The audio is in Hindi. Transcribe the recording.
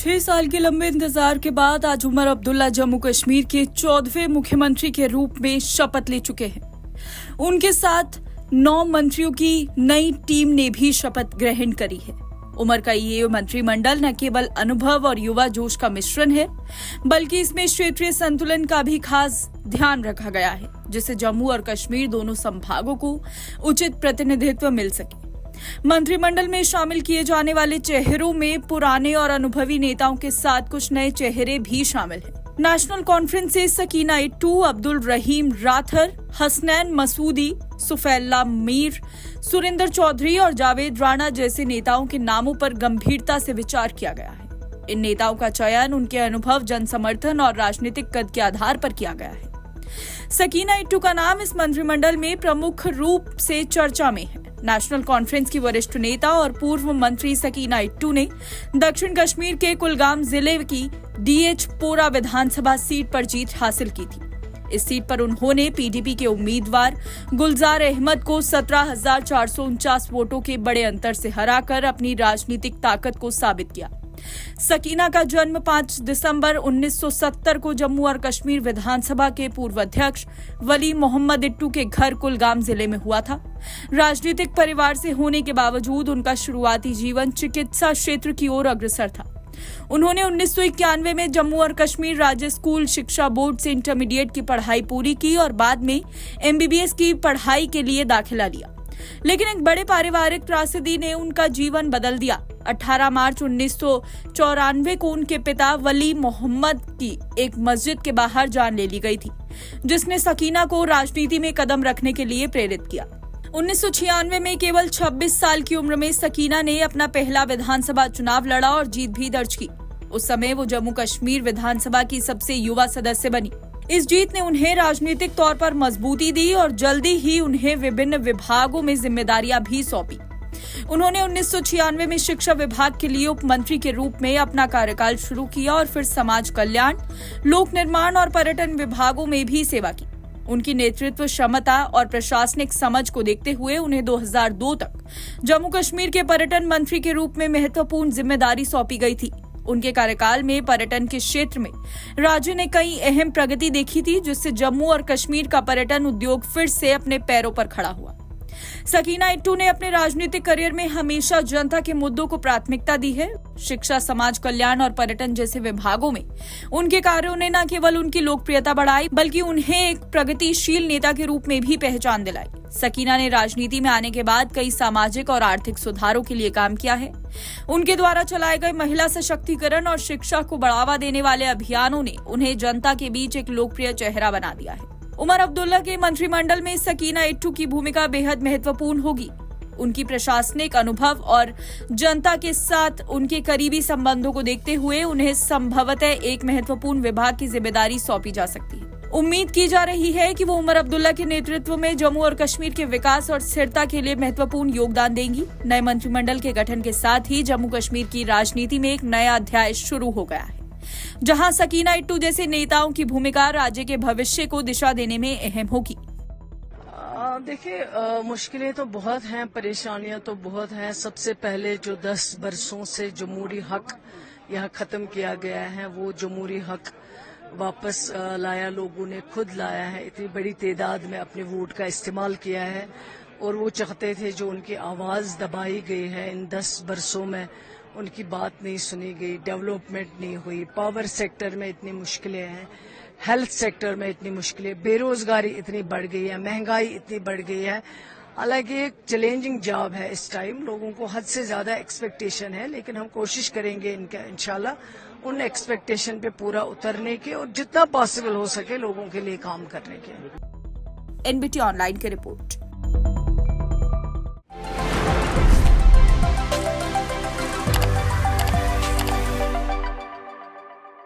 6 साल के लंबे इंतजार के बाद आज उमर अब्दुल्ला जम्मू कश्मीर के 14वें मुख्यमंत्री के रूप में शपथ ले चुके हैं। उनके साथ 9 मंत्रियों की नई टीम ने भी शपथ ग्रहण करी है। उमर का ये मंत्रिमंडल न केवल अनुभव और युवा जोश का मिश्रण है, बल्कि इसमें क्षेत्रीय संतुलन का भी खास ध्यान रखा गया है, जिससे जम्मू और कश्मीर दोनों संभागों को उचित प्रतिनिधित्व मिल सके। मंत्रिमंडल में शामिल किए जाने वाले चेहरों में पुराने और अनुभवी नेताओं के साथ कुछ नए चेहरे भी शामिल हैं। नेशनल कॉन्फ्रेंस से सकीना इट्टू, अब्दुल रहीम राथर, हसनैन मसूदी, सुफैल्ला मीर, सुरेंद्र चौधरी और जावेद राणा जैसे नेताओं के नामों पर गंभीरता से विचार किया गया है। इन नेताओं का चयन उनके अनुभव, जनसमर्थन और राजनीतिक कद के आधार पर किया गया है। सकीना इट्टू का नाम इस मंत्रिमंडल में प्रमुख रूप से चर्चा में है। नेशनल कॉन्फ्रेंस की वरिष्ठ नेता और पूर्व मंत्री सकीना इट्टू ने दक्षिण कश्मीर के कुलगाम जिले की डीएच पोरा विधानसभा सीट पर जीत हासिल की थी। इस सीट पर उन्होंने पीडीपी के उम्मीदवार गुलजार अहमद को 17,449 वोटों के बड़े अंतर से हराकर अपनी राजनीतिक ताकत को साबित किया। सकीना का जन्म 5 दिसंबर 1970 को जम्मू और कश्मीर विधानसभा के पूर्व अध्यक्ष वली मोहम्मद इट्टू के घर कुलगाम जिले में हुआ था। राजनीतिक परिवार से होने के बावजूद उनका शुरुआती जीवन चिकित्सा क्षेत्र की ओर अग्रसर था। उन्होंने 1991 में जम्मू और कश्मीर राज्य स्कूल शिक्षा बोर्ड से इंटरमीडिएट की पढ़ाई पूरी की और बाद में एमबीबीएस की पढ़ाई के लिए दाखिला लिया। लेकिन एक बड़े पारिवारिक त्रासदी ने उनका जीवन बदल दिया। 18 मार्च 1994 को उनके पिता वली मोहम्मद की एक मस्जिद के बाहर जान ले ली गई थी, जिसने सकीना को राजनीति में कदम रखने के लिए प्रेरित किया। 1996 में केवल 26 साल की उम्र में सकीना ने अपना पहला विधानसभा चुनाव लड़ा और जीत भी दर्ज की। उस समय वो जम्मू कश्मीर विधानसभा की सबसे युवा सदस्य बनी। इस जीत ने उन्हें राजनीतिक तौर पर मजबूती दी और जल्दी ही उन्हें विभिन्न विभागों में जिम्मेदारियां भी सौंपी। उन्होंने 1996 में शिक्षा विभाग के लिए उप मंत्री के रूप में अपना कार्यकाल शुरू किया और फिर समाज कल्याण, लोक निर्माण और पर्यटन विभागों में भी सेवा की। उनकी नेतृत्व क्षमता और प्रशासनिक समझ को देखते हुए उन्हें 2002 तक जम्मू कश्मीर के पर्यटन मंत्री के रूप में महत्वपूर्ण जिम्मेदारी सौंपी गई थी। उनके कार्यकाल में पर्यटन के क्षेत्र में राज्य ने कई अहम प्रगति देखी थी, जिससे जम्मू और कश्मीर का पर्यटन उद्योग फिर से अपने पैरों पर खड़ा हुआ। सकीना इट्टू ने अपने राजनीतिक करियर में हमेशा जनता के मुद्दों को प्राथमिकता दी है। शिक्षा, समाज कल्याण और पर्यटन जैसे विभागों में उनके कार्यों ने न केवल उनकी लोकप्रियता बढ़ाई, बल्कि उन्हें एक प्रगतिशील नेता के रूप में भी पहचान दिलाई। सकीना ने राजनीति में आने के बाद कई सामाजिक और आर्थिक सुधारों के लिए काम किया है। उनके द्वारा चलाए गए महिला सशक्तिकरण और शिक्षा को बढ़ावा देने वाले अभियानों ने उन्हें जनता के बीच एक लोकप्रिय चेहरा बना दिया है। उमर अब्दुल्ला के मंत्रिमंडल में सकीना इट्टू की भूमिका बेहद महत्वपूर्ण होगी। उनकी प्रशासनिक अनुभव और जनता के साथ उनके करीबी संबंधों को देखते हुए उन्हें संभवतः एक महत्वपूर्ण विभाग की जिम्मेदारी सौंपी जा सकती है। उम्मीद की जा रही है कि वो उमर अब्दुल्ला के नेतृत्व में जम्मू और कश्मीर के विकास और स्थिरता के लिए महत्वपूर्ण योगदान देंगी। नए मंत्रिमंडल के गठन के साथ ही जम्मू कश्मीर की राजनीति में एक नया अध्याय शुरू हो गया है, जहां सकीना इट्टू जैसे नेताओं की भूमिका राज्य के भविष्य को दिशा देने में अहम होगी। देखिए, मुश्किलें तो बहुत हैं, परेशानियां तो बहुत हैं। सबसे पहले जो 10 बरसों से जमहूरी हक यहाँ खत्म किया गया है, वो जमहूरी हक वापस लाया, लोगों ने खुद लाया है। इतनी बड़ी तादाद में अपने वोट का इस्तेमाल किया है और वो चाहते थे जो उनकी आवाज दबाई गई है इन 10 बरसों में, उनकी बात नहीं सुनी गई, डेवलपमेंट नहीं हुई। पावर सेक्टर में इतनी मुश्किलें हैं, हेल्थ सेक्टर में इतनी मुश्किलें, बेरोजगारी इतनी बढ़ गई है, महंगाई इतनी बढ़ गई है। हालांकि एक चैलेंजिंग जॉब है इस टाइम, लोगों को हद से ज्यादा एक्सपेक्टेशन है, लेकिन हम कोशिश करेंगे इनका इंशाल्लाह उन एक्सपेक्टेशन पे पूरा उतरने के और जितना पॉसिबल हो सके लोगों के लिए काम करने के। एनबीटी ऑनलाइन की रिपोर्ट।